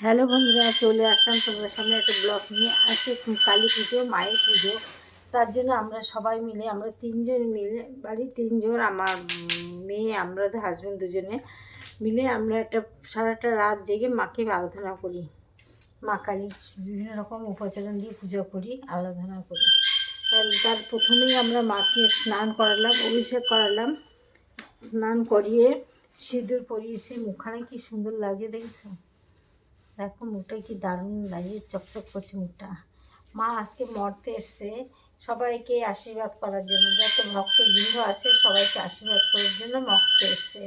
Hello বন্ধুরা, চলে আসলাম তোমাদের সামনে একটা ব্লগ নিয়ে। আজকে কালী পুজো, মায়ের পুজো। তার জন্য আমরা সবাই মিলে, আমরা তিনজন মিলে, বাড়ির তিনজন, আমার মেয়ে, আমরা হাজব্যান্ড দুজনে মিলে আমরা একটা সারাটা রাত জেগে মাকে আরাধনা করি। মা কালীর বিভিন্ন রকম উপাচারণ দিয়ে পুজো করি, আরাধনা করি। তার প্রথমেই আমরা মাকে স্নান করালাম, অভিষেক করালাম। স্নান করিয়ে সিঁদুর পরিয়েছি, মুখখানে কি সুন্দর লাগছে দেখেছো? দেখো মুখটা কি দারুণ লাগে, চকচক করছে মুখটা। মা আজকে মর্তে এসছে সবাইকে আশীর্বাদ করার জন্য, যত ভক্তবৃন্দ আছে সবাইকে আশীর্বাদ করার জন্য মর্তে এসছে।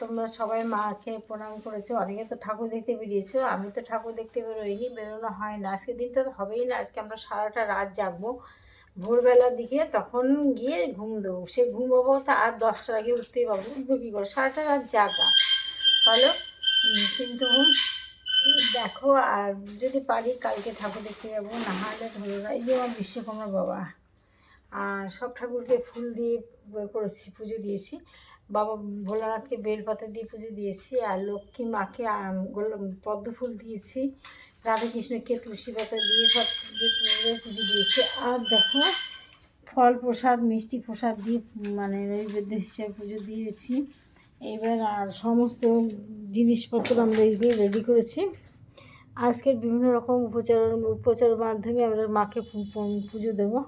তোমরা সবাই মাকে প্রণাম করেছো, অনেকে তো ঠাকুর দেখতে বেরিয়েছো। আমি তো ঠাকুর দেখতে বেরোইনি, বেরোনো হয় না। আজকের দিনটা তো হবেই না, আজকে আমরা সারাটা রাত জাগবো। ভোরবেলার দিকে তখন গিয়ে ঘুম দেবো, সে ঘুমবো তো আর 10টার আগে উঠতেই পারবো। উঠবো কী করে, সারাটা রাত জাগা ভালো। কিন্তু দেখো, আর যদি পারি কালকে ঠাকুর দেখতে যাবো, না হলে ধরো এই যে আমার বিশ্বকর্মা বাবা, আর সব ঠাকুরকে ফুল দিয়ে করেছি, পুজো দিয়েছি। বাবা ভোলানাথকে বেলপাতা দিয়ে পুজো দিয়েছি, আর লক্ষ্মী মাকে পদ্ম ফুল দিয়েছি, রাধাকৃষ্ণকে তুলসী পাতা দিয়ে সব পুজো দিয়েছি। আর দেখো ফল প্রসাদ, মিষ্টি প্রসাদ দিয়ে মানে নৈবেদ্য হিসেবে পুজো দিয়েছি। এবার আর সমস্ত জিনিসপত্র আমরা এইগুলো রেডি করেছি। আজকের বিভিন্ন রকম উপচারের মাধ্যমে আমরা মাকে পুজো দেবো,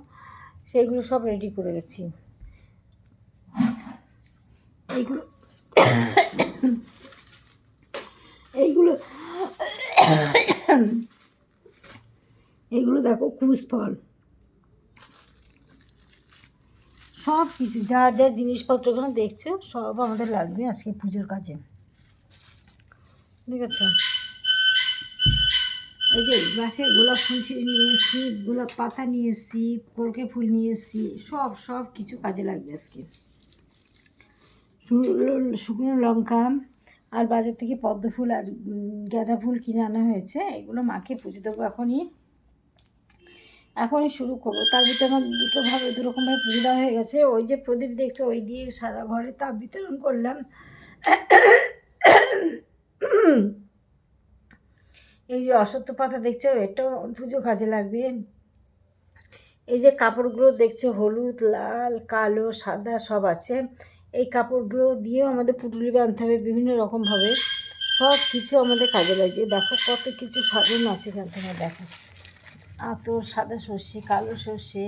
সেইগুলো সব রেডি করে গেছি। এইগুলো এইগুলো এইগুলো দেখো, কুশ ফল, সব কিছু যা যা জিনিসপত্রগুলো দেখছো সব আমাদের লাগবে আজকে পুজোর কাজে, ঠিক আছে? এই যে গাছের গোলাপ ফুল ছিঁড়ে নিয়ে এসেছি, গোলাপ পাতা নিয়ে এসেছি, কলকে ফুল নিয়ে এসেছি, সব কিছু কাজে লাগবে আজকে। শুকনো লঙ্কা আর বাজার থেকে পদ্ম ফুল আর গাঁদা ফুল কিনে আনা হয়েছে, এগুলো মাকে পুজো দেবো। এখনই শুরু করবো। তার ভিতরে আমার দুরকমভাবে পুজো দেওয়া হয়ে গেছে। ওই যে প্রদীপ দেখছো, ওই দিয়ে সারা ঘরে তাপ বিতরণ করলাম। এই যে অশ্বত্থ পাতা দেখছো, এটাও পুজো কাজে লাগবে। এই যে কাপড়গুলো দেখছো, হলুদ, লাল, কালো, সাদা সব আছে। এই কাপড়গুলো দিয়েও আমাদের পুটুলি বাঁধতে হবে বিভিন্ন রকমভাবে, সব কিছু আমাদের কাজে লাগছে। দেখো কত কিছু সাজানো আছে এখান থেকে, দেখো আতর, সাদা সর্ষে, কালো সর্ষে,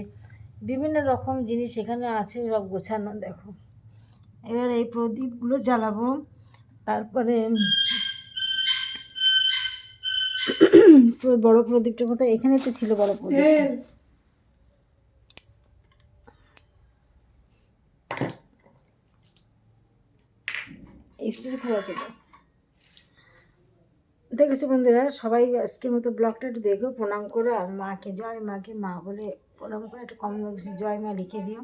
বিভিন্ন রকম জিনিস এখানে আছে, সব গোছানো। দেখো এবার এই প্রদীপগুলো জ্বালাবো। তারপরে বড় প্রদীপটার কথা এখানে তো ছিল, বড় প্রদীপ দেখেছো বন্ধুরা। সবাই আজকের মতো ব্লগটা একটু দেখো, প্রণাম করো, আর মাকে মাকে মা বলে প্রণাম করে একটু কমেন্ট বক্সে জয় মা লিখে দিও।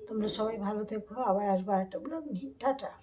তোমরা সবাই ভালো থেকো, আবার আসবো আরেকটা ব্লগ নিয়ে। টাটা।